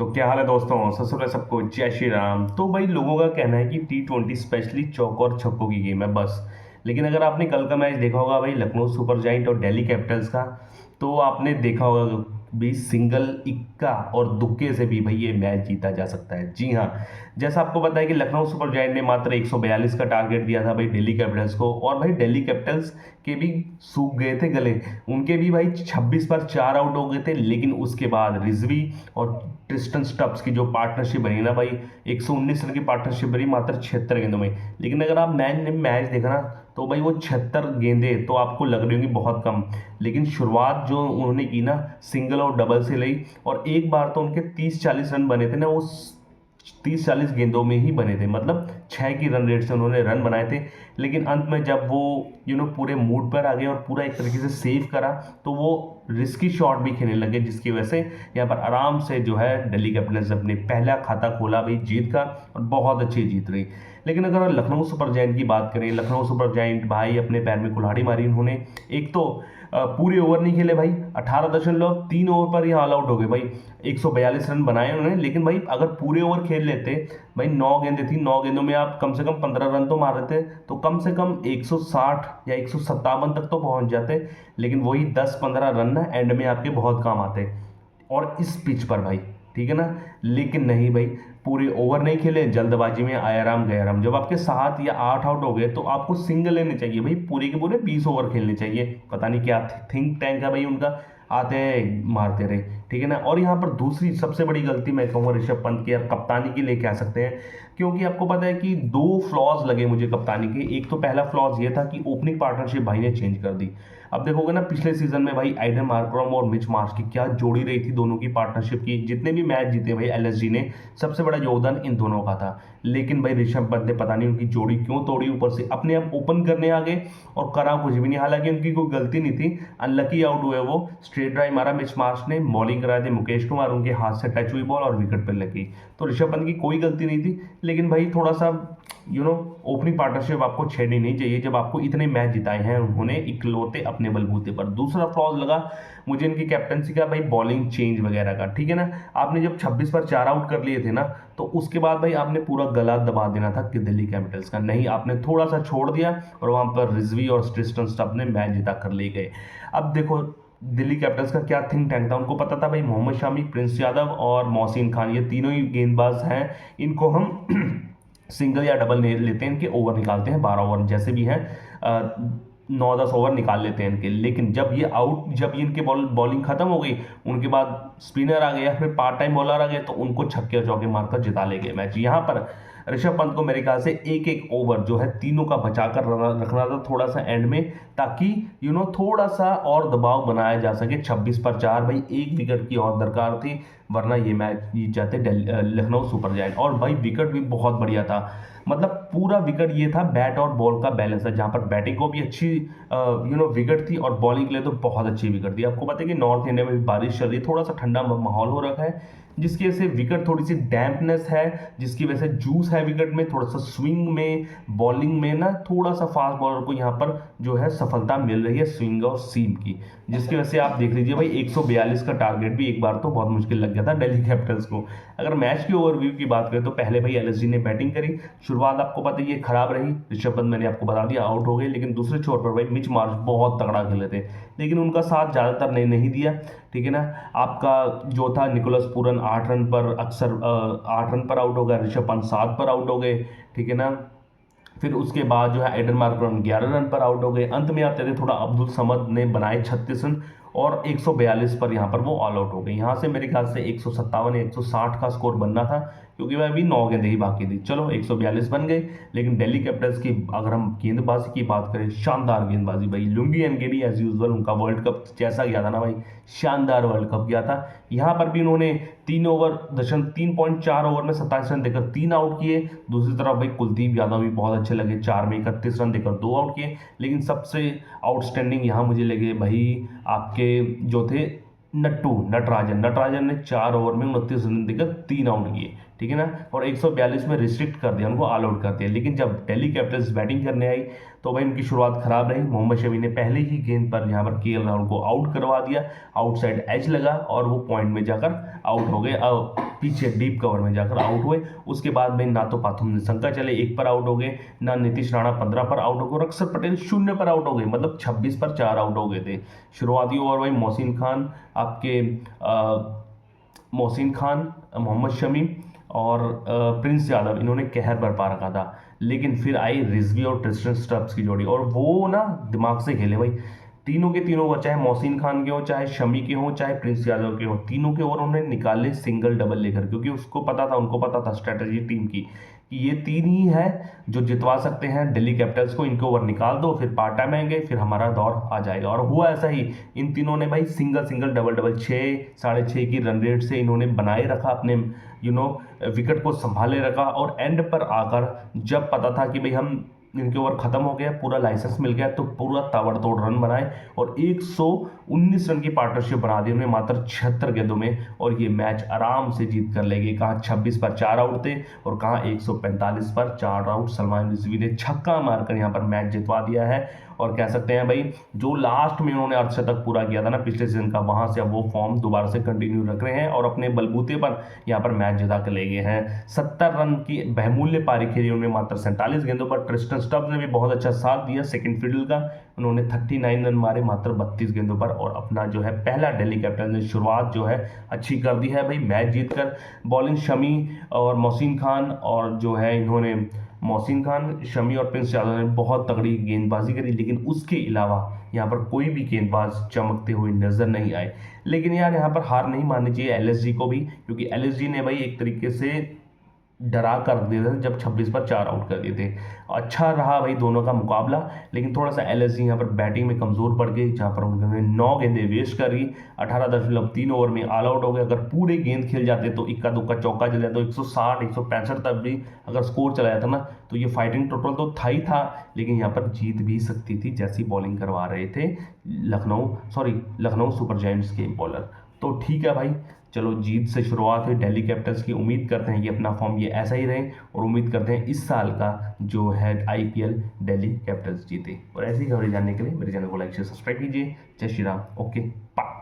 तो क्या हाल है दोस्तों। सबसे पहले सबको जय श्री राम। तो भाई लोगों का कहना है कि T20 स्पेशली चौको और छक्कों की गेम है बस। लेकिन अगर आपने कल का मैच देखा होगा भाई लखनऊ सुपर जायंट और दिल्ली कैपिटल्स का, तो आपने देखा होगा भी सिंगल इक्का और दुक्के से भी भाई ये मैच जीता जा सकता है। जी हाँ, जैसा आपको पता है कि लखनऊ सुपर जायंट ने मात्र 142 का टारगेट दिया था भाई दिल्ली कैपिटल्स को, और भाई दिल्ली कैपिटल्स के भी सूख गए थे गले। उनके भी भाई 26 पर 4 आउट हो गए थे। लेकिन उसके बाद रिजवी और ट्रिस्टन स्टब्स की जो पार्टनरशिप बनी ना भाई, 119 रन की पार्टनरशिप बनी मात्र 76 गेंदों में। लेकिन अगर आप मैच ने मैच देखा ना, तो भाई वो 76 गेंदे तो आपको लग रही होंगी बहुत कम, लेकिन शुरुआत जो उन्होंने की ना सिंगल और डबल से ली, और एक बार तो उनके 30-40 रन बने थे ना, वो 30-40 गेंदों में ही बने थे, मतलब 6 की रन रेट से उन्होंने रन बनाए थे। लेकिन अंत में जब वो पूरे मूड पर आ गए और पूरा एक तरीके से सेव करा, तो वो रिस्की शॉट भी खेलने लगे, जिसकी वजह से यहाँ पर आराम से जो है दिल्ली कैपिटल्स अपने पहला खाता खोला भाई जीत का, और बहुत अच्छी जीत रही। लेकिन अगर लखनऊ सुपर जायंट की बात करें, लखनऊ सुपर जायंट भाई अपने पैर में कुल्हाड़ी मारी उन्होंने। एक तो पूरे ओवर नहीं खेले भाई, 18.3 ओवर पर ही ऑल आउट हो गए भाई। 142 रन बनाए उन्होंने, लेकिन भाई अगर पूरे ओवर खेल लेते भाई, 9 गेंदें थी, 9 गेंदों में आप कम से कम 15 रन तो मार रहे थे, तो कम से कम 160 या 157 तक तो पहुंच जाते। लेकिन वही 10-15 रन ना एंड में आपके बहुत काम आते, और इस पिच पर भाई, ठीक है ना। लेकिन नहीं भाई, पूरे ओवर नहीं खेले, जल्दबाजी में आया राम गया राम। जब आपके 7 या 8 आउट हो गए, तो आपको सिंगल लेने चाहिए भाई, पूरे के पूरे 20 ओवर खेलने चाहिए। पता नहीं क्या थिंक टैंक है भाई उनका, आते हैं मारते रहे, ठीक है ना। और यहाँ पर दूसरी सबसे बड़ी गलती मैं कहूँगा ऋषभ पंत की, या कप्तानी के लिए कह सकते हैं, क्योंकि आपको पता है कि दो फ्लॉज लगे मुझे कप्तानी के। एक तो पहला फ्लॉज ये था कि ओपनिंग पार्टनरशिप भाई ने चेंज कर दी। अब देखोगे ना पिछले सीजन में भाई एडन मार्करम और मिच मार्श की क्या जोड़ी रही थी दोनों की पार्टनरशिप की। जितने भी मैच जीते भाई एलएसजी ने, सबसे बड़ा योगदान इन दोनों का था। लेकिन भाई ऋषभ पंत ने पता नहीं उनकी जोड़ी क्यों तोड़ी, ऊपर से अपने आप ओपन करने आ गए और करा कुछ भी नहीं। हालांकि उनकी कोई गलती नहीं थी, अनलकी आउट हुए वो। स्ट्रेट ड्राइव मारा मिच मार्श ने, बॉलिंग करा दी मुकेश कुमार, उनके हाथ से टच हुई बॉल और विकेट पर लगी। तो ऋषभ पंत की कोई गलती नहीं थी, लेकिन भाई थोड़ा सा ओपनिंग पार्टनरशिप आपको छेड़नी नहीं चाहिए जब आपको इतने मैच जिताए हैं उन्होंने इकलौते अपने बलबूते पर। दूसरा फ्लॉज लगा मुझे इनकी कैप्टनसी का भाई, बॉलिंग चेंज वगैरह का, ठीक है ना। आपने जब 26 पर 4 आउट कर लिए थे ना, तो उसके बाद भाई आपने पूरा गला दबा देना था कि दिल्ली कैपिटल्स का। नहीं, आपने थोड़ा सा छोड़ दिया, और वहां पर रिजवी और ट्रिस्टन स्टब्स ने मैच जिता कर ले गए। अब देखो दिल्ली कैपिटल्स का क्या थिंक टैंक था, उनको पता था भाई मोहम्मद शामी, प्रिंस यादव और मोहसिन खान, ये तीनों ही गेंदबाज हैं, इनको हम सिंगल या डबल लेते हैं, इनके ओवर निकालते हैं 12 ओवर जैसे भी हैं, 9-10 ओवर निकाल लेते हैं इनके। लेकिन जब ये इनके बॉलिंग खत्म हो गई, उनके बाद स्पिनर आ गए या फिर पार्ट टाइम बॉलर आ गए, तो उनको छक्के और चौके मारकर जिता ले गए मैच। यहाँ पर ऋषभ पंत को मेरे ख्याल से एक एक ओवर जो है तीनों का बचाकर रखना था थोड़ा सा एंड में, ताकि थोड़ा सा और दबाव बनाया जा सके। 26 पर 4 भाई, एक विकेट की और दरकार थी, वरना ये मैच जीत जाते लखनऊ सुपर जायंट। और भाई विकेट भी बहुत बढ़िया था, मतलब पूरा विकेट ये था, बैट और बॉल का बैलेंस है, जहां पर बैटिंग को भी अच्छी विकेट थी, और बॉलिंग के लिए तो बहुत अच्छी विकेट थी। आपको पता है कि नॉर्थ इंडिया में भी बारिश चल रही है, थोड़ा सा ठंडा माहौल हो रखा है, जिसकी वजह से विकेट थोड़ी सी डैम्पनेस है, जिसकी वजह से जूस है विकेट में, थोड़ा सा स्विंग में, बॉलिंग में ना थोड़ा सा फास्ट बॉलर को यहाँ पर जो है सफलता मिल रही है स्विंग और सीम की, जिसकी वजह से आप देख लीजिए भाई 142 का टारगेट भी एक बार तो बहुत मुश्किल लग गया था दिल्ली कैपिटल्स को। अगर मैच की ओवरव्यू की बात करें, तो पहले भाई एलएसजी ने बैटिंग करी, शुरुआत आपको पता है ये खराब रही, ऋषभ पंत मैंने आपको बता दिया आउट हो गए। लेकिन दूसरे छोर पर भाई मिच मार्श बहुत तगड़ा खेले थे, लेकिन उनका साथ ज़्यादातर नहीं दिया, ठीक है ना। आपका जो था निकोलस पूरन 8 रन पर, अक्सर 8 रन पर आउट हो गया, ऋषभ पंत 7 पर आउट हो गए, ठीक है ना। फिर उसके बाद जो है एडन मार्करम 11 रन पर आउट हो गए। अंत में आते थे थोड़ा अब्दुल समद ने बनाए 36 रन, और 142 पर यहाँ पर वो ऑल आउट हो गए। यहाँ से मेरे ख्याल से 157 या 160 का स्कोर बनना था, क्योंकि वह अभी 9 गेंदें ही बाकी थी। चलो 142 बन गए। लेकिन दिल्ली कैपिटल्स की अगर हम गेंदबाजी की बात करें, शानदार गेंदबाजी भाई, लुंगी एनगेडी एज यूजुअल, उनका वर्ल्ड कप जैसा गया था ना भाई, शानदार वर्ल्ड कप गया था। यहाँ पर भी उन्होंने 3.4 ओवर में 27 रन देकर 3 आउट किए। दूसरी तरफ भाई कुलदीप यादव भी बहुत अच्छे लगे, 4 में 31 रन देकर 2 आउट किए। लेकिन सबसे आउटस्टैंडिंग यहाँ मुझे लगे भाई आपके जो थे नटराजन ने 4 ओवर में 29 रन देकर 3 आउट किए, ठीक है ना। और 142 में रिस्ट्रिक्ट कर दिया, उनको ऑल आउट कर दिया। लेकिन जब दिल्ली कैपिटल्स बैटिंग करने आई, तो भाई उनकी शुरुआत खराब रही। मोहम्मद शमी ने पहले ही गेंद पर यहाँ पर केएल राहुल को आउट करवा दिया, आउटसाइड एज लगा और वो पॉइंट में जाकर आउट हो गए। पीछे डीप कवर में जाकर आउट हुए। उसके बाद भाई ना तो पाथुम निशंका चले 1 पर आउट हो गए, ना नीतीश राणा 15 पर आउट हो गए और अक्षर पटेल 0 पर आउट हो गए, मतलब 26 पर 4 आउट हो गए थे। शुरुआती ओवर भाई मोहसिन खान आपके मोहसिन खान, मोहम्मद शमी और प्रिंस यादव, इन्होंने कहर बरपा रखा था। लेकिन फिर आई रिजवी और ट्रिस्टन स्टब्स की जोड़ी, और वो ना दिमाग से खेले भाई। तीनों के तीनों ओवर, चाहे मोहसिन खान के हो, चाहे शमी के हो, चाहे प्रिंस यादव के हो, तीनों के ओवर उन्होंने निकाले सिंगल डबल लेकर, क्योंकि उसको पता था, उनको पता था स्ट्रेटजी टीम की कि ये तीन ही है जो जितवा सकते हैं दिल्ली कैपिटल्स को। इनके ओवर निकाल दो, फिर पार्ट टाइम आएंगे, फिर हमारा दौर आ जाएगा। और हुआ ऐसा ही, इन तीनों ने भाई सिंगल सिंगल डबल डबल 6 साढ़े 6 की रन रेट से इन्होंने बनाए रखा अपने विकेट को संभाले रखा। और एंड पर आकर जब पता था कि भाई हम इनके ओवर खत्म हो गया, पूरा लाइसेंस मिल गया, तो पूरा ताबड़तोड़ रन बनाए और 119 रन की पार्टनरशिप बना दी उन्होंने मात्र 76 गेंदों में, और ये मैच आराम से जीत कर ले गए। कहाँ 26 पर 4 आउट थे और कहाँ 145 पर 4 आउट। सलमान रिजवी ने छक्का मारकर यहाँ पर मैच जितवा दिया है। और कह सकते हैं भाई जो लास्ट में उन्होंने अर्धशतक पूरा किया था ना पिछले सीजन का, वहां से अब वो फॉर्म दोबारा से कंटिन्यू रख रहे हैं और अपने बलबूते पर यहाँ पर मैच जिता के ले गए हैं। 70 रन की बहुमूल्य पारी खेली उन्होंने मात्र 47 गेंदों पर। ट्रिस्टन स्टब्स ने भी बहुत अच्छा साथ दिया सेकंड फील्ड का, उन्होंने 39 रन मारे मात्र 32 गेंदों पर, और अपना जो है पहला दिल्ली कैपिटल ने शुरुआत जो है अच्छी कर दी है भाई मैच जीतकर। बॉलिंग शमी और मोहसिन खान, और जो है इन्होंने मोहसिन खान, शमी और प्रिंस यादव ने बहुत तगड़ी गेंदबाजी करी, लेकिन उसके अलावा यहाँ पर कोई भी गेंदबाज चमकते हुए नजर नहीं आए। लेकिन यार यहाँ पर हार नहीं माननी चाहिए एलएसजी को भी, क्योंकि एलएसजी ने भाई एक तरीके से डरा कर दिए थे जब 26 पर 4 आउट कर दिए थे। अच्छा रहा भाई दोनों का मुकाबला, लेकिन थोड़ा सा एलएसजी यहाँ पर बैटिंग में कमज़ोर पड़ गई, जहाँ पर उन्होंने 9 गेंदें वेस्ट करी, 18.3 ओवर में ऑल आउट हो गए। अगर पूरे गेंद खेल जाते तो इक्का दुक्का चौका चल जाता, तो 160 165 तक भी अगर स्कोर चला जाता ना, तो ये फाइटिंग टोटल तो था ही था, लेकिन यहाँ पर जीत भी सकती थी जैसी बॉलिंग करवा रहे थे लखनऊ सुपर जायंट्स के बॉलर। तो ठीक है भाई, चलो जीत से शुरुआत हुई दिल्ली कैपिटल्स की। उम्मीद करते हैं कि अपना फॉर्म ये ऐसा ही रहे, और उम्मीद करते हैं इस साल का जो है आईपीएल दिल्ली कैपिटल्स जीते। और ऐसी खबरें जानने के लिए मेरे चैनल को लाइक शेयर सब्सक्राइब कीजिए। जय श्री राम। Okay bye.